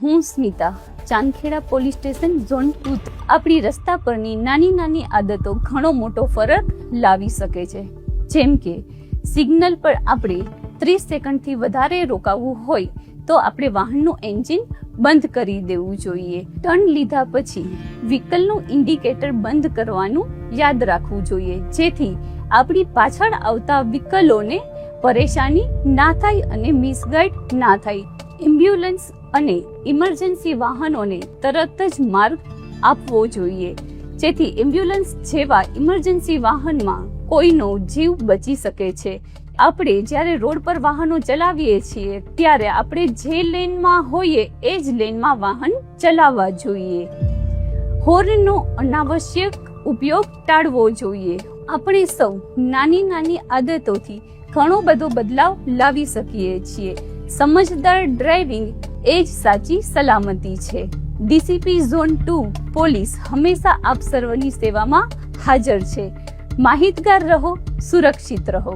હું Smita, Chandkheda police station zone 2. આપણી રસ્તા પરની નાની નાની આદતો ઘણો મોટો ફરક લાવી શકે છે. જેમ કે સિગ્નલ પર આપણે 30 સેકન્ડથી વધારે રોકાવું હોય તો આપણે વાહનનું એન્જિન બંધ કરી દેવું જોઈએ. ટર્ન લીધા પછી વ્હીકલનું ઇન્ડિકેટર બંધ કરવાનું યાદ રાખવું જોઈએ, જેથી આપણી પાછળ આવતા વ્હીકલોને પરેશાની ના થાય અને મિસગાઈડ ના થાય. એમ્બ્યુલન્સ અને ઇમરજન્સી વાહનોને તરત જ માર્ગ આપવો જોઈએ, જેથી એમ્બ્યુલન્સ જેવા ઇમરજન્સી વાહનમાં કોઈનો જીવ બચી શકે છે. આપણે જ્યારે રોડ પર વાહનો ચલાવીએ છીએ ત્યારે આપણે જે લેનમાં હોઈએ એ જ લેનમાં વાહન ચલાવવા જોઈએ. હોર્નનો અનાવશ્યક ઉપયોગ ટાળવો જોઈએ. આપણે સૌ નાની નાની આદતોથી ઘણો બધો બદલાવ લાવી શકીએ છીએ. સમજદાર ડ્રાઇવિંગ એ જ સાચી સલામતી છે. ડીસીપી ઝોન 2 પોલીસ હંમેશા આપ સર્વની સેવામાં હાજર છે. માહિતગાર રહો, સુરક્ષિત રહો.